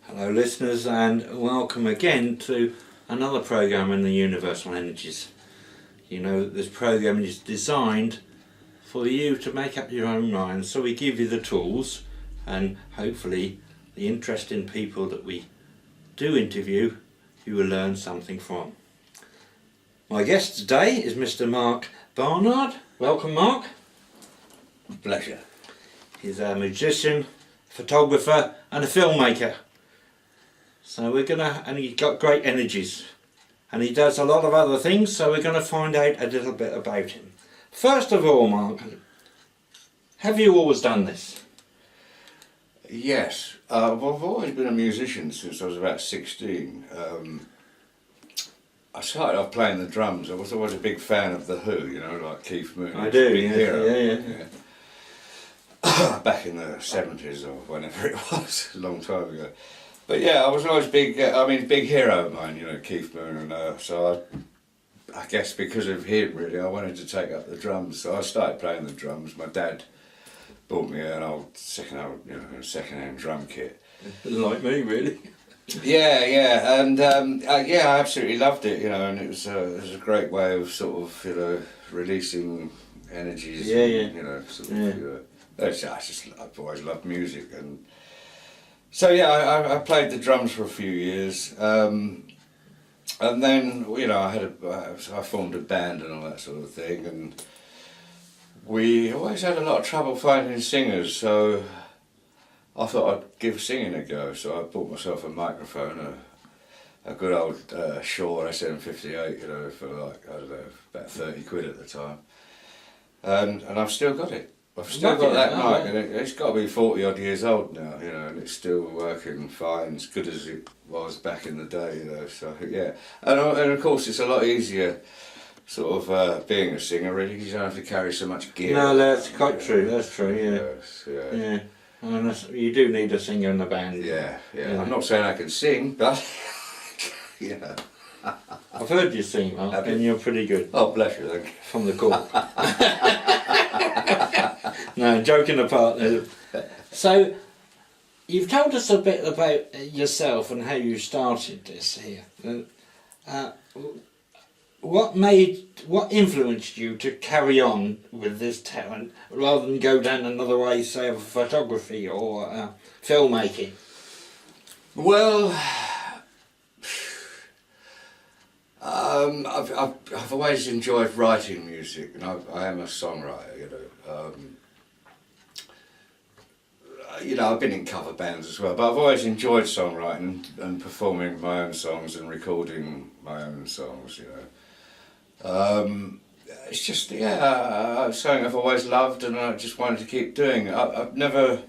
Hello listeners, and welcome again to another program in the Universal Energies. You know, this program is designed for you to make up your own mind, so we give you the tools and hopefully the interesting people that we do interview you will learn something from. My guest today is Mr. Mark Barnard. Welcome, Mark. Pleasure. He's a musician, photographer and a filmmaker. So and he's got great energies. And he does a lot of other things, so we're going to find out a little bit about him. First of all, Mark, have you always done this? Yes. Well, I've always been a musician since I was about 16. I started off playing the drums. I was always a big fan of The Who, you know, like Keith Moon. I do, big hero. yeah. Back in the 70s or whenever it was, a long time ago. But yeah, I was always big hero of mine, you know, Keith Moon, and so I guess because of him, really, I wanted to take up the drums. So I started playing the drums. My dad bought me an old second-hand drum kit. Like me, really. Yeah, and I absolutely loved it, you know, and it was a great way of sort of, you know, releasing energies. Yeah. You know, sort of, you know, I've always loved music, and so yeah, I played the drums for a few years, and then, you know, I formed a band and all that sort of thing, and we always had a lot of trouble finding singers, so I thought I'd give singing a go. So I bought myself a microphone, a good old Shaw SM58, you know, for like, I don't know, about 30 quid at the time, and I've still got it. I've still got that mic, and it's got to be 40 odd years old now, you know, and it's still working fine, as good as it was back in the day, you know. So yeah, and of course it's a lot easier, sort of being a singer. Really, you don't have to carry so much gear. No, that's quite true. That's true. Yes, Yeah. And you do need a singer in the band. Yeah. I'm not saying I can sing, but you know. I've heard you sing, Mark, and you're pretty good. Oh, bless you, thank you. From the call. No, joking apart. So, you've told us a bit about yourself and how you started this here. What influenced you to carry on with this talent rather than go down another way, say, of photography or filmmaking? Well, I've always enjoyed writing music, and I am a songwriter, you know. You know, I've been in cover bands as well, but I've always enjoyed songwriting and performing my own songs and recording my own songs, you know. It's just, it's something I've always loved, and I just wanted to keep doing. I've never,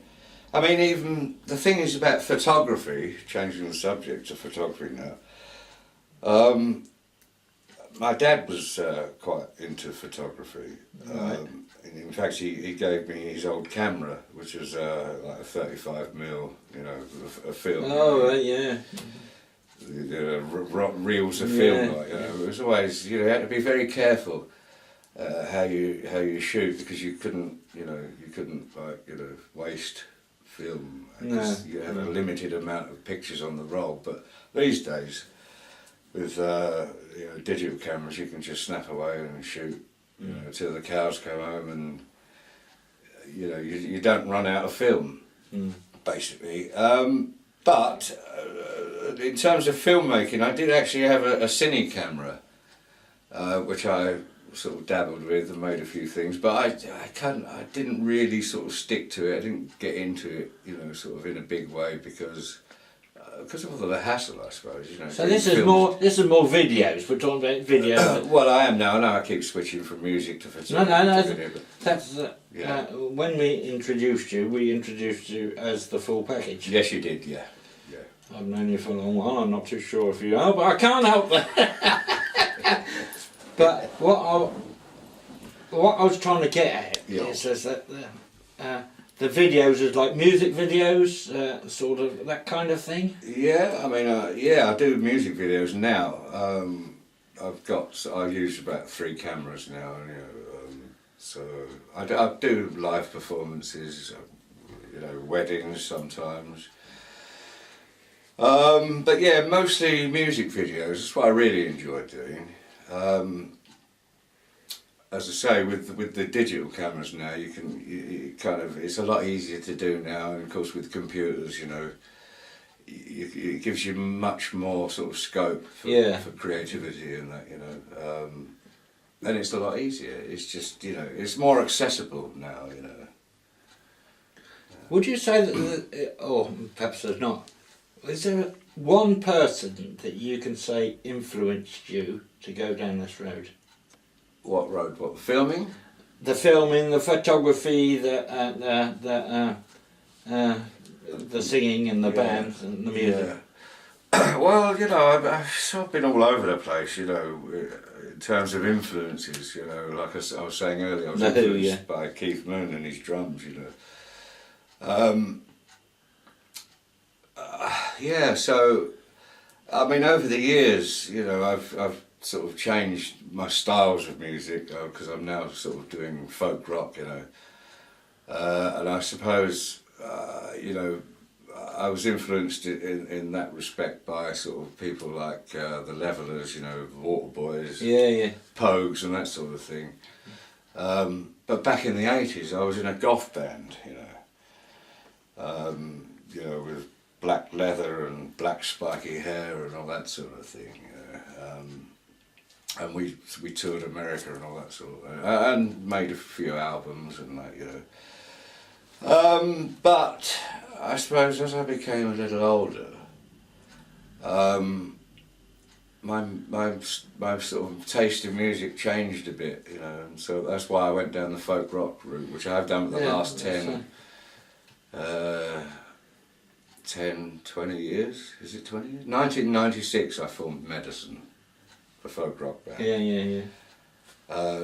I mean, even the thing is about photography, changing the subject to photography now. My dad was quite into photography. Right. In fact, he gave me his old camera, which was like a 35mm, you know, a film. Oh, right, yeah. Reels of film, like, you know. It was always, you know, you had to be very careful how you shoot, because you couldn't like, you know, waste film. No. You had a limited amount of pictures on the roll. But these days, with you know, digital cameras, you can just snap away and shoot, you know, till the cows come home, and you know, you don't run out of film, basically. But in terms of filmmaking, I did actually have a cine camera, which I sort of dabbled with and made a few things, but I didn't really sort of stick to it. I didn't get into it, you know, sort of in a big way, because of all the hassle, I suppose, you know. So this is more videos. We're talking about video. Well, I am now. I know I keep switching from music to photography. No. To video, but That's when we introduced you as the full package. yes, you did. Yeah. I've known you for a long while. I'm not too sure if you are, but I can't help that. But what I was trying to get at is that the videos is like music videos, sort of that kind of thing. Yeah, I mean, I do music videos now. I use about 3 cameras now, you know, so I do live performances, you know, weddings sometimes. But yeah, mostly music videos. That's what I really enjoy doing. As I say, with the digital cameras now, you kind of, it's a lot easier to do now, and of course with computers, you know, it gives you much more sort of scope for creativity and that, you know. And it's a lot easier. It's just, you know, it's more accessible now, you know. Would you say that, or perhaps there's not, is there one person that you can say influenced you to go down this road? What road? What, the filming? The filming, the photography, the singing and the bands and the music. Yeah. Well, you know, I've sort of been all over the place, you know, in terms of influences, you know, like I was saying earlier, I was influenced by Keith Moon and his drums, you know. Yeah, so, I mean, over the years, you know, I've sort of changed my styles of music because I'm now sort of doing folk rock, you know. And I suppose, you know, I was influenced in that respect by sort of people like the Levellers, you know, Waterboys, Pogues and that sort of thing. But back in the 80s I was in a goth band, you know, with black leather and black spiky hair and all that sort of thing. And we toured America and all that sort of, and made a few albums and that, you know. But I suppose as I became a little older, my sort of taste in music changed a bit, you know, and so that's why I went down the folk rock route, which I have done for the last 20 years. Is it 20 years? 1996 I formed Medicine, the folk rock band.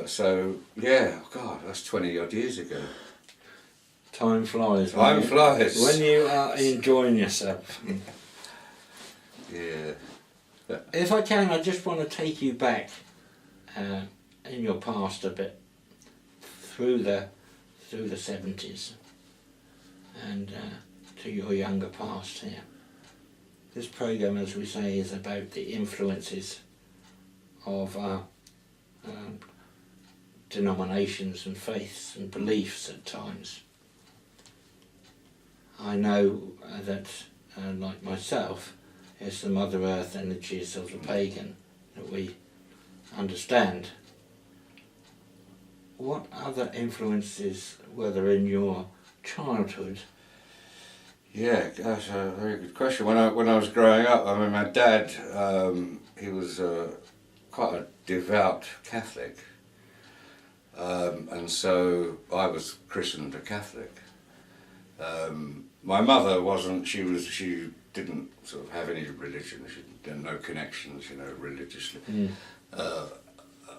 So yeah, God, that's 20 odd years ago. Time flies. Time flies. When you are enjoying yourself. Yeah. If I can, I just want to take you back in your past a bit, through the 70s and to your younger past here. This programme, as we say, is about the influences of denominations and faiths and beliefs at times. I know that, like myself, it's the Mother Earth energies of the pagan that we understand. What other influences were there in your childhood? Yeah, that's a very good question. When I was growing up, I mean, my dad, he was quite a devout Catholic, and so I was christened a Catholic. My mother wasn't. She didn't sort of have any religion. She had no connections, you know, religiously,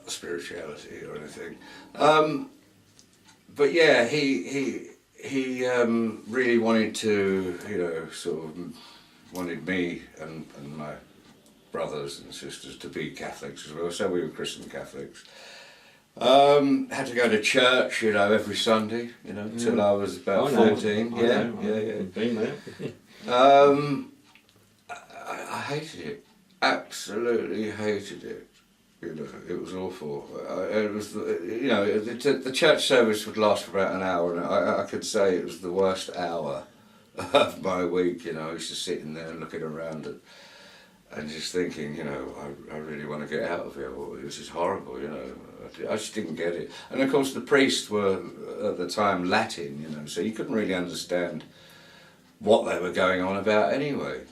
spirituality or anything. But yeah, he really wanted to, you know, sort of wanted me and my brothers and sisters to be Catholics as well. So we were Christian Catholics. Had to go to church, you know, every Sunday, you know, till I was about 14. Yeah. Been there. I hated it. Absolutely hated it. You know, it was awful. It was, you know, the church service would last for about an hour, and I could say it was the worst hour of my week. You know, I used to sit in there and looking around and just thinking, you know, I really want to get out of here. Well, this is horrible, you know. I just didn't get it. And of course the priests were, at the time, Latin, you know, so you couldn't really understand what they were going on about anyway.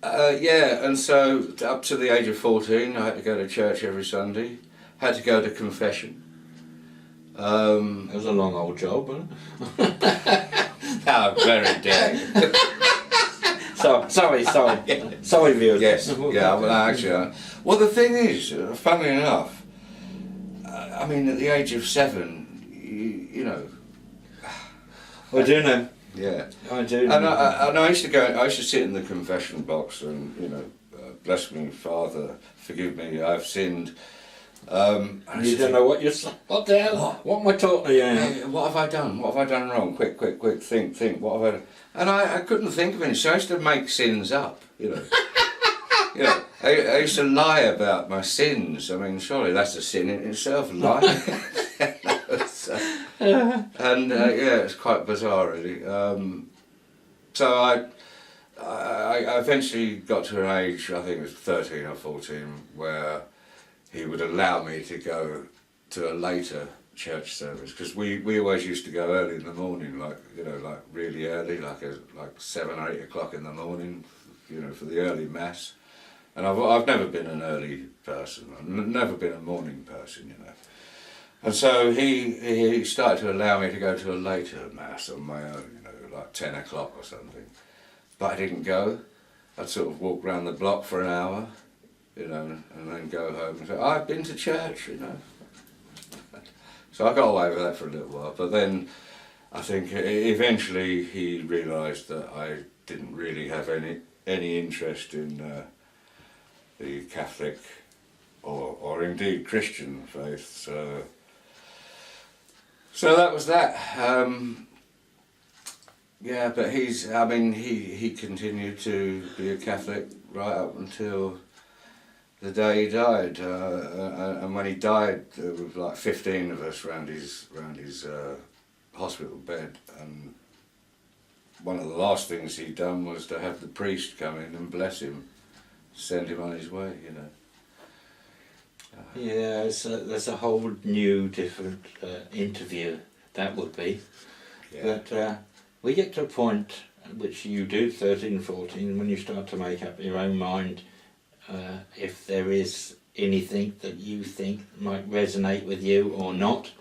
Yeah, and so up to the age of 14 I had to go to church every Sunday, had to go to confession. It was a long old job, wasn't it? Oh, very dead. Sorry, viewers. Yes, yeah, well actually, well the thing is, funnily enough, I mean at the age of 7, you know. I do know. Yeah, I do. And I used to sit in the confession box and, you know, bless me, Father, forgive me, I've sinned. And I You said, don't know what you're saying. What the hell? What am I talking to you? "Hey, what have I done? What have I done wrong? Quick, think. What have I done?" And I couldn't think of anything, so I used to make sins up, you know. You know, I used to lie about my sins. I mean, surely that's a sin in itself, lying. So, and yeah, it's quite bizarre, really. So I eventually got to an age, I think it was 13 or 14, where he would allow me to go to a later church service, because we always used to go early in the morning, like, you know, like really early, like 7 or 8 o'clock in the morning, you know, for the early mass. And I've never been an early person. I've never been a morning person, you know. And so he started to allow me to go to a later mass on my own, you know, like 10 o'clock or something. But I didn't go. I'd sort of walk round the block for an hour, you know, and then go home and say, "I've been to church," you know. So I got away with that for a little while. But then I think eventually he realised that I didn't really have any interest in the Catholic or indeed Christian faith. So that was that. Yeah, but he continued to be a Catholic right up until the day he died. And when he died, there was like 15 of us round his hospital bed. And one of the last things he'd done was to have the priest come in and bless him, send him on his way, you know. Yeah, there's a whole new, different interview that would be. Yeah. But we get to a point, which you do, 13, 14, when you start to make up your own mind if there is anything that you think might resonate with you or not.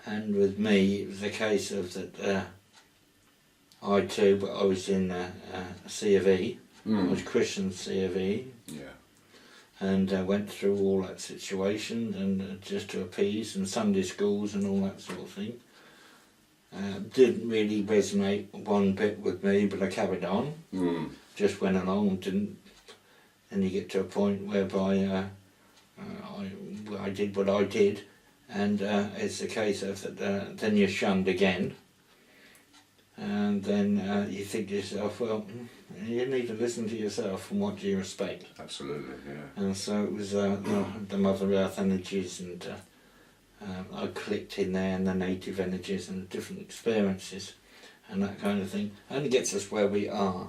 And with me, it was a case of that I too, but I was in C of E, I was Christian C of E. Yeah. And went through all that situation and just to appease, and Sunday schools and all that sort of thing. Didn't really resonate one bit with me, but I carried on. Just went along, didn't. And you get to a point whereby I did what I did, and it's a case of that. Then you're shunned again, and then you think to yourself, well, you need to listen to yourself and what do you respect. Absolutely, yeah. And so it was the Mother Earth energies, and I clicked in there, and the native energies and the different experiences and that kind of thing. Only gets us where we are.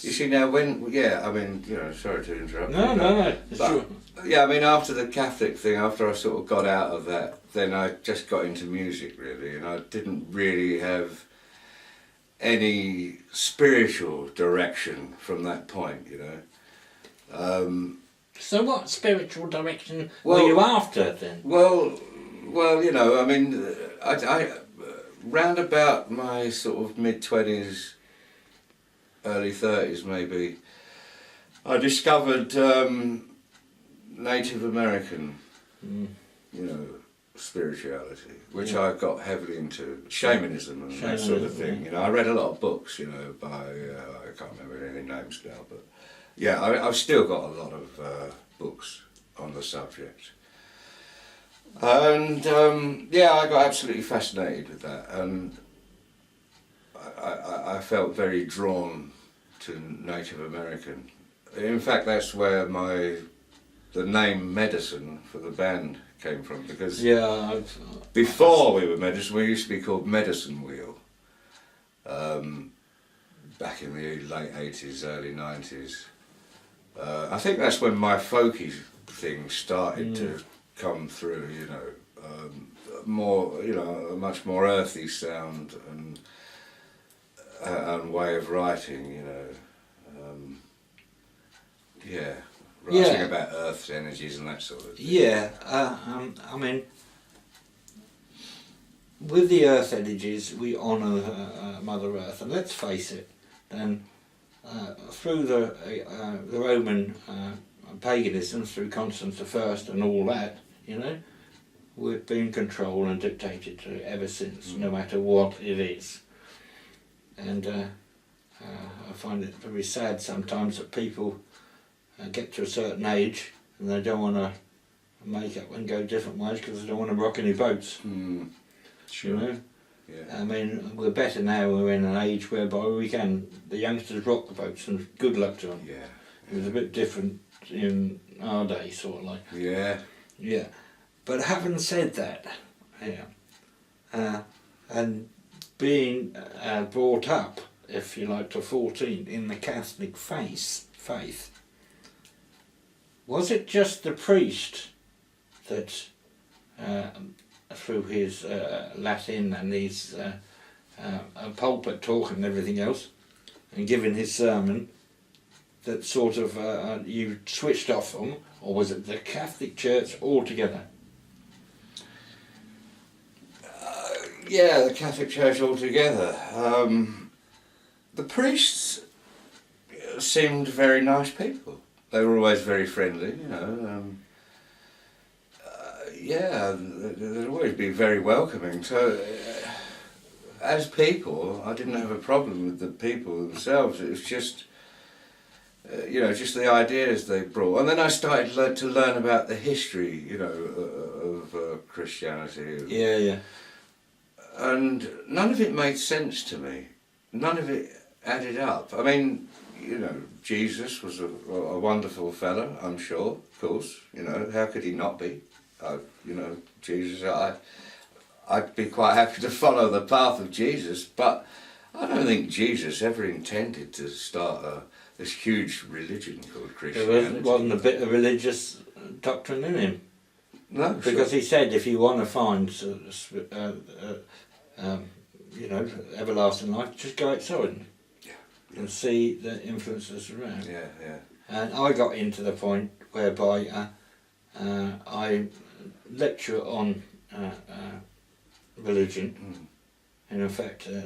You see now, I mean, you know, sorry to interrupt. No, but, sure. Yeah, I mean, after the Catholic thing, after I sort of got out of that, then I just got into music really, and I didn't really have any spiritual direction from that point, you know. So what spiritual direction were you after then? Well, you know, I mean, I round about my sort of mid-20s, early 30s maybe, I discovered Native American, you know, spirituality, which I got heavily into, shamanism and that sort of thing. You know, I read a lot of books, you know, by I can't remember any names now, but yeah, I've still got a lot of books on the subject. And yeah, I got absolutely fascinated with that, and I felt very drawn to Native American. In fact, that's where the name Medicine for the band came from, because before we were Medicine, we used to be called Medicine Wheel. Back in the late 80s, early 90s. I think that's when my folky thing started to come through, you know, more, you know, a much more earthy sound and way of writing, you know. Writing about Earth's energies and that sort of thing. Yeah, I mean, with the Earth energies, we honour Mother Earth, and let's face it, then through the Roman paganism, through Constance I and all that, you know, we've been controlled and dictated to ever since, no matter what it is. And I find it very sad sometimes that people get to a certain age and they don't want to make up and go different ways because they don't want to rock any boats. Sure. You know? Yeah. I mean, we're better now, we're in an age whereby the youngsters rock the boats, and good luck to them. Yeah. It was a bit different in our day, sort of like. Yeah. Yeah. But having said that, and being brought up, if you like, to 14 in the Catholic faith, was it just the priest that, through his Latin and his pulpit talk and everything else, and giving his sermon, that sort of you switched off from, or was it the Catholic Church altogether? Yeah, the Catholic Church altogether. The priests seemed very nice people. They were always very friendly, you know. Yeah, they'd always be very welcoming. So, as people, I didn't have a problem with the people themselves. It was just, just the ideas they brought. And then I started to learn about the history, of Christianity. Yeah. And none of it made sense to me. None of it added up. I mean, Jesus was a wonderful fella, I'm sure, of course. How could he not be? Jesus, I'd be quite happy to follow the path of Jesus, but I don't think Jesus ever intended to start this huge religion called Christianity. There wasn't a bit of religious doctrine in him. No, because he said if you want to find, everlasting life, just go outside and see the influences around. Yeah. And I got into the point whereby I lecture on religion. And in fact, I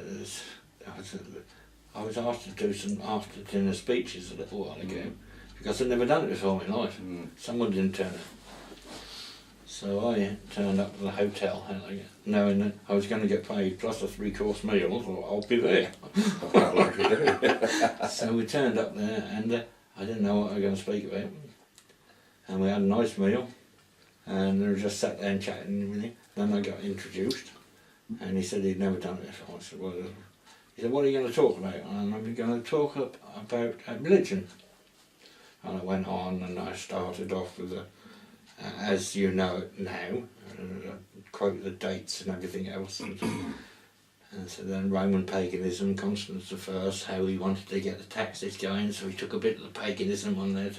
was asked to do some after dinner speeches a little while ago because I'd never done it before in my life. Someone didn't turn up. So I turned up to the hotel knowing that I was going to get paid plus a 3-course meal. I thought, I'll be there. Like you do. So we turned up there and I didn't know what I was going to speak about. And we had a nice meal and we just sat there and chatting and everything. Then I got introduced and he said he'd never done it before. I said, well, he said, what are you going to talk about? And I'm going to talk about religion. And I went on and I started off with as you know it now, quote the dates and everything else. And so then Roman paganism, Constance I, how he wanted to get the taxes going, so he took a bit of the paganism on there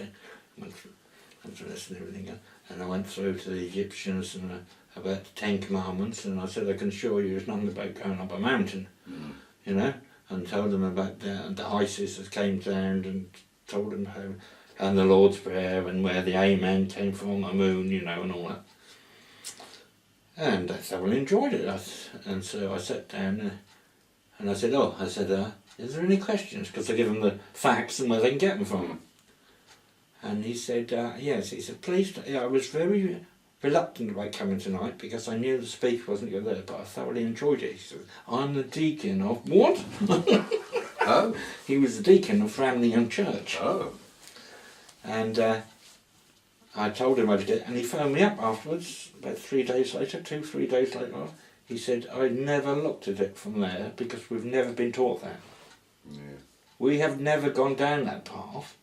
went through this and everything. And I went through to the Egyptians and about the 10 Commandments, and I said I can assure you there's nothing about going up a mountain, and told them about the Isis that came down and told them how, and the Lord's Prayer and where the Amen came from, the moon, and all that. And I thoroughly enjoyed it. And so I sat down and I said, is there any questions? Because I give them the facts and where they can get them from. And he said, yes. He said, please, I was very reluctant about coming tonight because I knew the speaker wasn't going to be there, but I thoroughly enjoyed it. He said, I'm the deacon of what? Oh. He was the deacon of Framlingham Church. Oh. And I told him I did it, and he phoned me up afterwards, about 3 days later, 2-3 days later. He said, I never looked at it from there because we've never been taught that. Yeah. We have never gone down that path.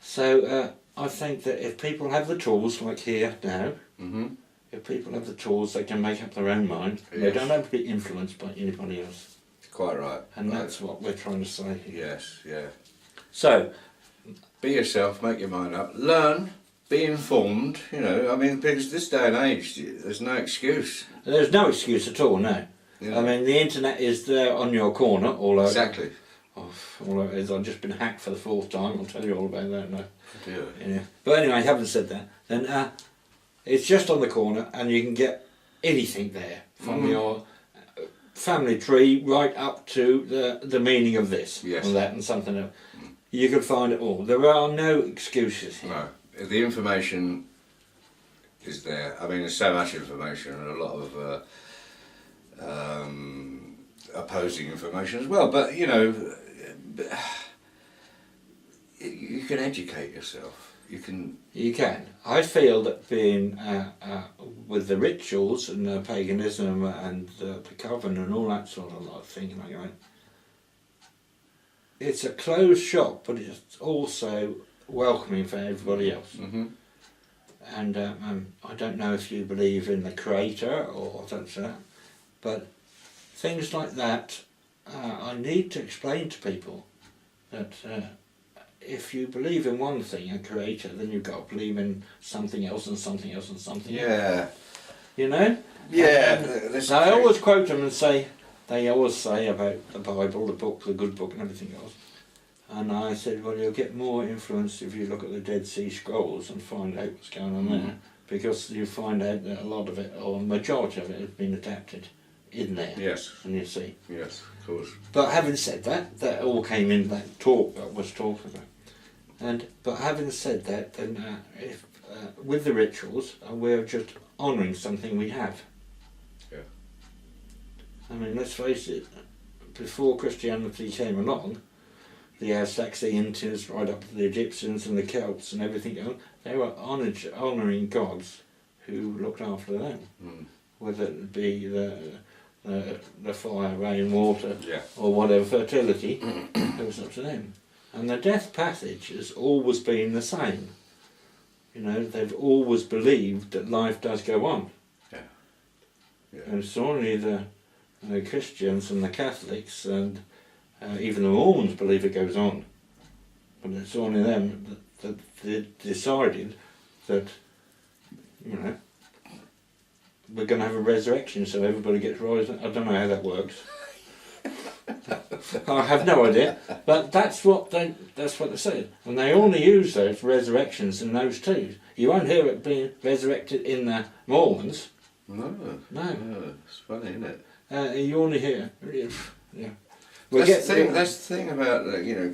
So I think that if people have the tools, like here now, if people have the tools, they can make up their own mind. Yes. They don't have to be influenced by anybody else. Quite right. And that's what we're trying to say here. Yes, yeah. So, be yourself, make your mind up, learn, be informed, because this day and age, there's no excuse. There's no excuse at all, no. Yeah. I mean, the internet is there on your corner, although... Exactly. All it is, I've just been hacked for the 4th time, I'll tell you all about that now. Yeah. But anyway, having said that, then it's just on the corner and you can get anything there, from your family tree right up to the meaning of this, and that and something else. You can find it all. There are no excuses here. No, the information is there. I mean, there's so much information and a lot of opposing information as well. But you can educate yourself. You can. You can. I feel that being with the rituals and the paganism and the coven and all that sort of lot thing like that, it's a closed shop, but it's also welcoming for everybody else. Mm-hmm. And I don't know if you believe in the creator or such that, but things like that, I need to explain to people that if you believe in one thing, a creator, then you've got to believe in something else and something else and something else. Yeah. You know? Yeah. I always quote them and say, they always say about the Bible, the book, the good book and everything else. And I said, well, you'll get more influence if you look at the Dead Sea Scrolls and find out what's going on there. Because you find out that a lot of it, or a majority of it, has been adapted in there. Yes. And you see. Yes, of course. But having said that, that all came in that talk that was talked about. But having said that, then if with the rituals, we're just honouring something we have. Yeah. I mean, let's face it, before Christianity came along, the Aztecs, the Incas, right up to the Egyptians and the Celts and everything else, they were honouring gods who looked after them. Whether it be the fire, rain, water, or whatever, fertility, it was up to them. And the death passage has always been the same. You know, they've always believed that life does go on. Yeah. Yeah. And it's only the Christians and the Catholics and even the Mormons believe it goes on. But it's only them that decided that, you know, we're going to have a resurrection so everybody gets raised. I don't know how that works. I have no idea, but that's what they said, and they only use those resurrections in those two. You won't hear it being resurrected in the Mormons. No. It's funny, isn't it? You only hear, yeah. That's the thing about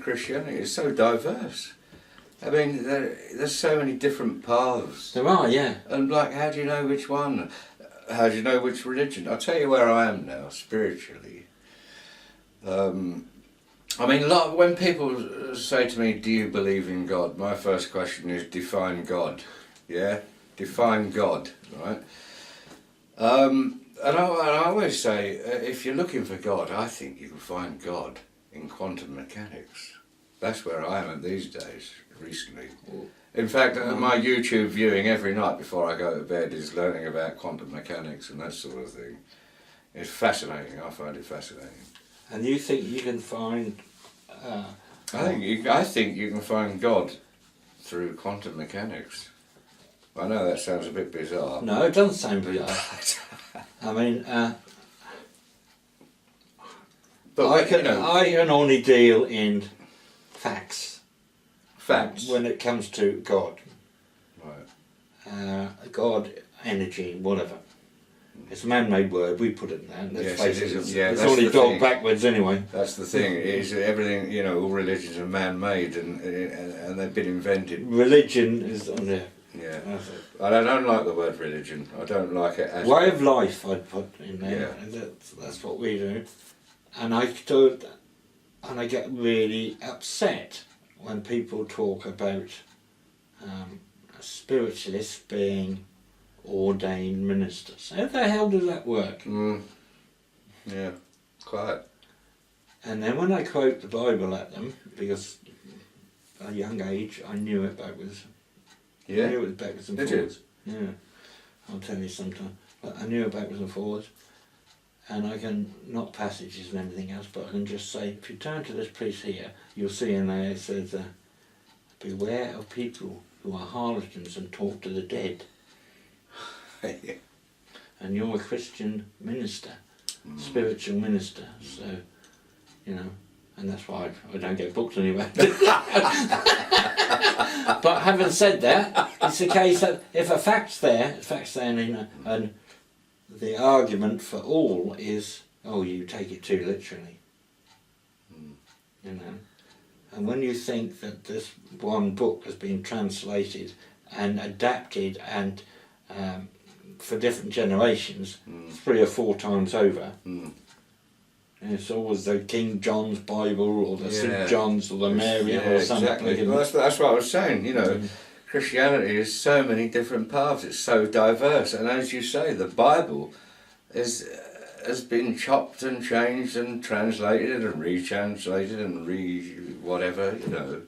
Christianity. It's so diverse. I mean, there's so many different paths. There are, yeah. And like, how do you know which one? How do you know which religion? I'll tell you where I am now spiritually. I mean, when people say to me, do you believe in God? My first question is, define God. Yeah? Define God, right? And I always say, if you're looking for God, I think you can find God in quantum mechanics. That's where I am at these days, recently. In fact, my YouTube viewing every night before I go to bed is learning about quantum mechanics and that sort of thing. It's fascinating. I find it fascinating. And you think you can find... I think you can find God through quantum mechanics. I know that sounds a bit bizarre. No, it doesn't sound bizarre. I mean, but I can only deal in facts. Facts? When it comes to God. Right. God, energy, whatever. It's a man-made word, we put it in there. Yes, it is. Yeah, it's only dog backwards anyway. That's the thing, is everything, all religions are man-made and they've been invented. Religion is on there. Yeah. I don't like the word religion. I don't like it as... Way of life I'd put in there. Yeah. That's what we do. And I get really upset when people talk about spiritualists being ordained ministers. How the hell does that work? Yeah, quite. And then when I quote the Bible at them, because at a young age I knew it backwards. Yeah. I knew it was backwards and forwards. Yeah, I'll tell you sometime. But I knew it backwards and forwards. And I can, not passages and anything else, but I can just say, if you turn to this piece here, you'll see in there it says, beware of people who are harlots and talk to the dead. Yeah. And you're a Christian minister, spiritual minister, so, and that's why I don't get books anyway. But having said that, it's the case that if a fact's there, and the argument for all is, oh, you take it too literally. And when you think that this one book has been translated and adapted and for different generations 3 or 4 times over, It's always the King John's Bible or the St. John's or the Mary Yeah, or something. exactly. Well, that's what I was saying, you know. Christianity is so many different paths, it's so diverse, and as you say, the Bible has been chopped and changed and translated and retranslated and whatever, you know.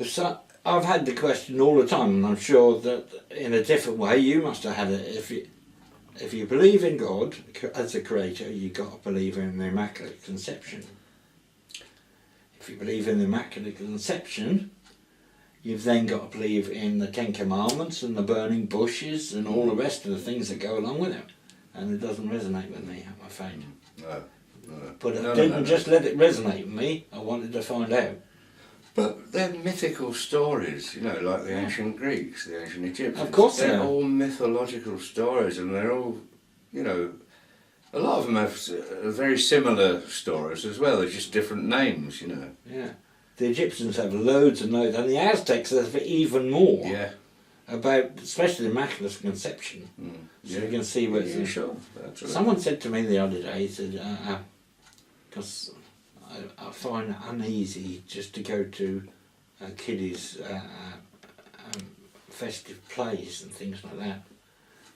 So I've had the question all the time, and I'm sure that in a different way you must have had it. If you believe in God as a creator, you've got to believe in the Immaculate Conception. If you believe in the Immaculate Conception, you've then got to believe in the Ten Commandments and the burning bushes and all the rest of the things that go along with it. And it doesn't resonate with me, I'm afraid. No. But I didn't just let it resonate with me, I wanted to find out. But they're mythical stories, you know, like the ancient Greeks, the ancient Egyptians. Of course they're all mythological stories, and they're all, you know, a lot of them have very similar stories as well. They're just different names, you know. Yeah. The Egyptians have loads and loads, and the Aztecs have even more. Yeah. About, especially the Immaculate Conception. So you can see where it's... Yeah, sure. That's right. Someone said to me the other day, he said, because I find it uneasy just to go to kiddies' festive plays and things like that,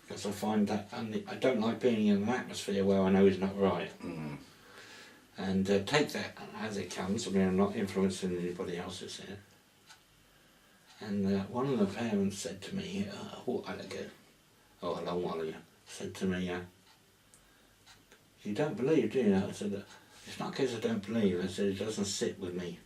because I find that I don't like being in an atmosphere where I know it's not right. And take that as it comes. I mean, I'm not influencing anybody else's here. And one of the parents said to me a while ago, a long while ago, said to me, you don't believe, do you? I said, it's not because I don't believe. I said, it doesn't sit with me.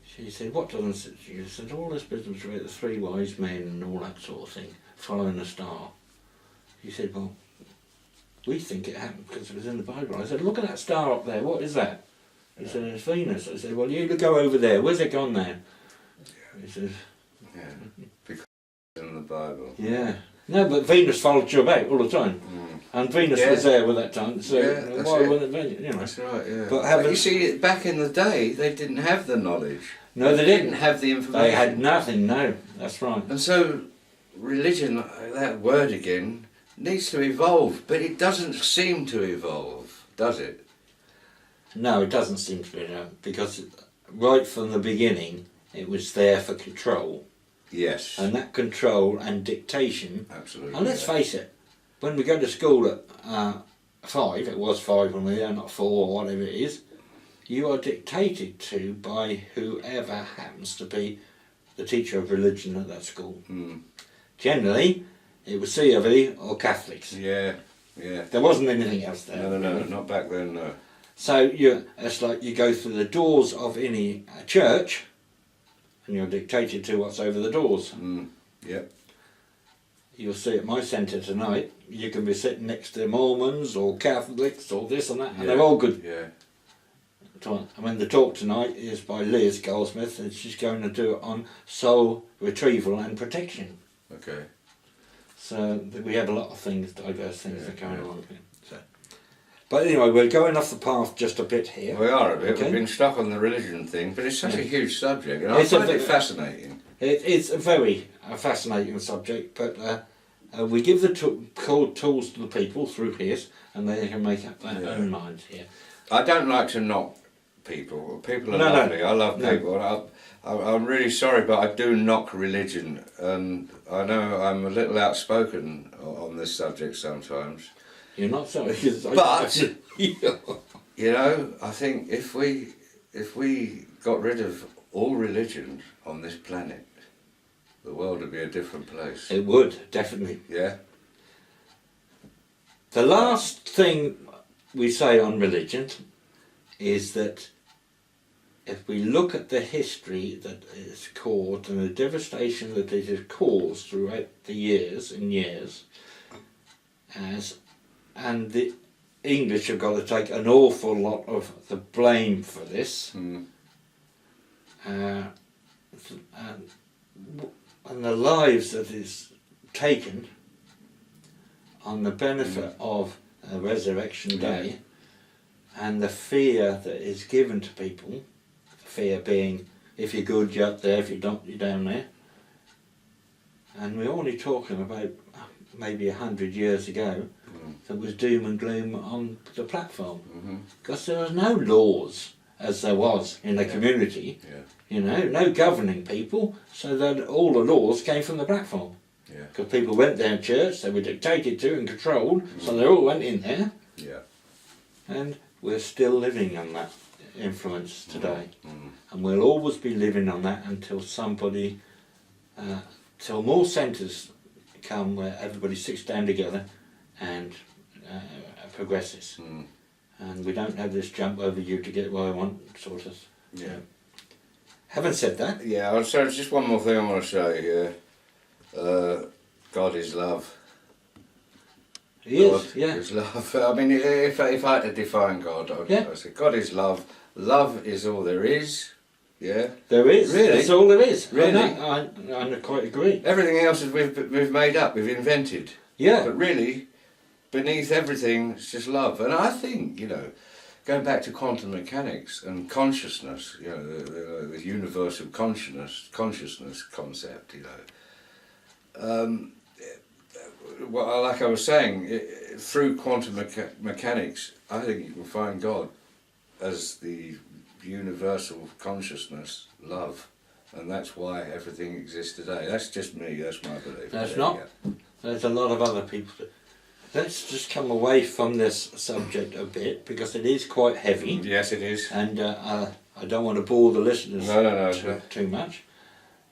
She said, what doesn't sit with you? I said, all this business about the three wise men and all that sort of thing, following a star. She said, well, we think it happened because it was in the Bible. I said, look at that star up there, what is that? He said, it's Venus. I said, well, you go over there, where's it gone now? He said, because it's in the Bible. Yeah. No, but Venus followed you about all the time. And Venus was there with that time, so why wouldn't it be? You know. That's right, yeah. But you see, back in the day, they didn't have the knowledge. No, they didn't have the information. They had nothing, no, that's right. And so, religion, that word again, needs to evolve, but it doesn't seem to evolve, does it? No, it doesn't seem to be, no, because right from the beginning, it was there for control. Yes. And that control and dictation. Absolutely. And let's face it, when we go to school at 5, it was 5 when we were there, not 4 or whatever it is, you are dictated to by whoever happens to be the teacher of religion at that school. Generally, it was C of E or Catholics. Yeah. There wasn't anything else there. No, not back then, no. So it's like you go through the doors of any church and you're dictated to what's over the doors. Yep. You'll see at my centre tonight, you can be sitting next to Mormons or Catholics or this and that, and they're all good. Yeah. I mean, the talk tonight is by Liz Goldsmith, and she's going to do it on soul retrieval and protection. Okay. So we have a lot of things, diverse things that are going on here. So. But anyway, we're going off the path just a bit here. We are a bit. Okay. We've been stuck on the religion thing, but it's such a huge subject, and I find it fascinating. It's a very fascinating subject, but we give the tools to the people through here, and they can make up their own minds here. I don't like to knock people. People are lovely. I love people. I'm really sorry, but I do knock religion, and I know I'm a little outspoken on this subject sometimes. You're not sorry, but you know, I think if we got rid of all religion on this planet, the world would be a different place. It would, definitely. Yeah. The last thing we say on religion is that if we look at the history that is caused and the devastation that it has caused throughout the years and years, and the English have got to take an awful lot of the blame for this, and the lives that is taken on the benefit of Resurrection Day, and the fear that is given to people, fear being if you're good you're up there, if you're not you're down there, and we're only talking about maybe 100 years ago that was doom and gloom on the platform. Mm-hmm. Because there was no laws, as there was in the community. Yeah. You know, no governing people, so that all the laws came from the platform. Yeah. Because people went there to church, they were dictated to and controlled, so they all went in there. Yeah. And we're still living on that influence today. Mm. And we'll always be living on that until somebody, till more centres come where everybody sits down together and progresses. Mm. And we don't have this jump over you to get where I want sort of. Yeah. Having said that, Yeah, so just one more thing I want to say here. God is love. he is, God yeah. is love. I mean, if I had to define God, I'd say God is love. Love is all there is. Yeah. There is. Really? That's all there is. Really? I quite agree. Everything else is we've made up, we've invented. Yeah. But really, beneath everything, it's just love. And I think, you know, going back to quantum mechanics and consciousness, you know, the universal consciousness concept, you know. Well, like I was saying, through quantum mechanics, I think you can find God as the universal consciousness, love, and that's why everything exists today. That's just me, that's my belief. That's There not. you go. There's a lot of other people. Let's just come away from this subject a bit because it is quite heavy, Yes, it is. and I don't want to bore the listeners No. too much.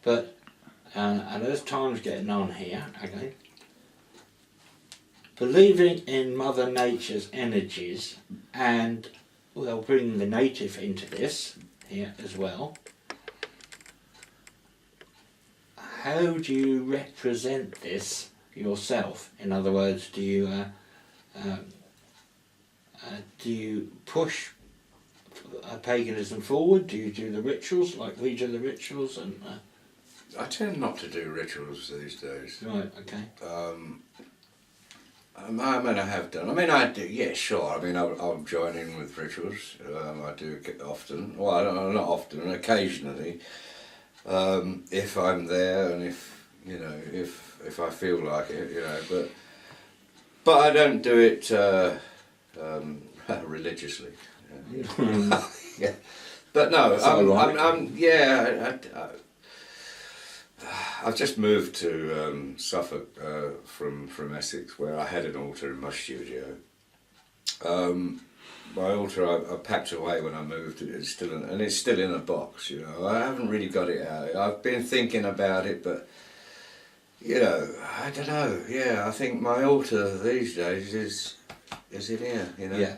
But and as time's getting on here, okay. Believing in Mother Nature's energies and, well, bringing the native into this here as well. How do you represent this yourself? In other words, do you push paganism forward? Do you do the rituals like we do the rituals? And I tend not to do rituals these days. right, okay. I mean, I have done. I mean, I do. Yeah, sure. I mean, I'll join in with rituals. I do it often. Well, not often. Occasionally, if I'm there and if you know, if I feel like it, you know. But I don't do it religiously. Yeah. Yeah. But no, I've just moved to Suffolk from Essex, where I had an altar in my studio. My altar I packed away when I moved. It's still in a box. You know, I haven't really got it out. I've been thinking about it, but you know, I don't know. Yeah, I think my altar these days is in here. You know. Yeah,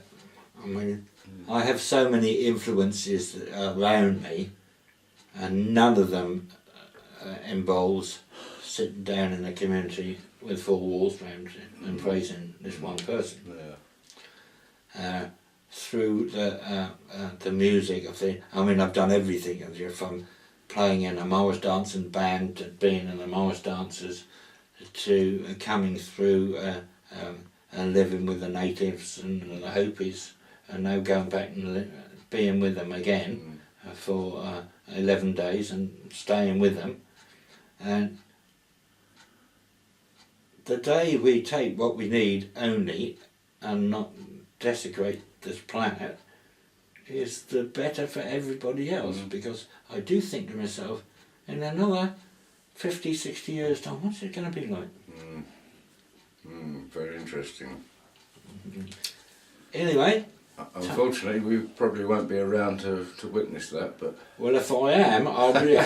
I mean, I have so many influences around me, and none of them involves sitting down in a community with four walls around and praising this one person. Yeah. Through the music of the, I mean, I've done everything, from playing in a Morris dancing band to being in the Morris dancers to coming through and living with the natives and the Hopis, and now going back and being with them again for 11 days and staying with them. And the day we take what we need only and not desecrate this planet is the better for everybody else, because I do think to myself, in another 50, 60 years time, what's it going to be like? Very interesting. Anyway, Unfortunately, we probably won't be around to witness that, but... well, if I am, I'll be...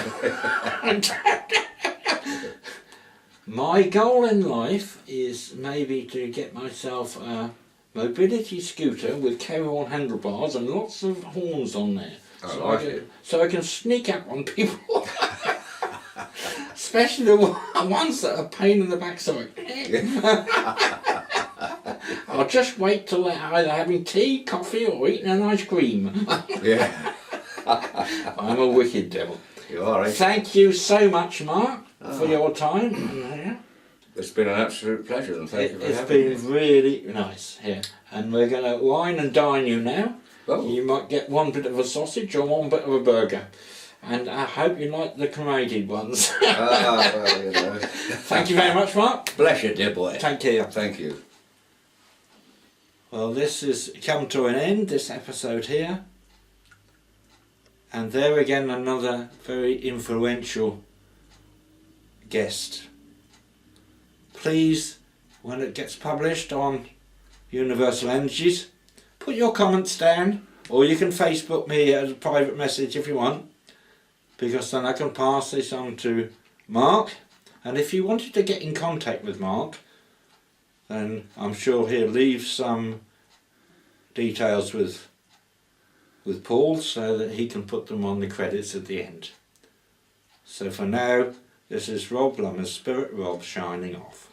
My goal in life is maybe to get myself a mobility scooter with carry-on handlebars and lots of horns on there. So I can sneak up on people. Especially the ones that are a pain in the backside. I'll just wait till they're either having tea, coffee or eating an ice cream. Yeah. I'm a wicked devil. You are, eh? Thank you so much, Mark, for your time. It's been an absolute pleasure, and thank you for having me. It's been really nice here. And we're going to wine and dine you now. Oh. You might get one bit of a sausage or one bit of a burger. And I hope you like the cremated ones. Well, you know. Thank you very much, Mark. Bless you, dear boy. Take care. Thank you. Well, this has come to an end, this episode here. And there again, another very influential guest. Please, when it gets published on Universal Energies, put your comments down, or you can Facebook me as a private message if you want, because then I can pass this on to Mark. And if you wanted to get in contact with Mark, then I'm sure he'll leave some details with Paul so that he can put them on the credits at the end. So for now, this is Rob Lummer's Spirit Rob shining off.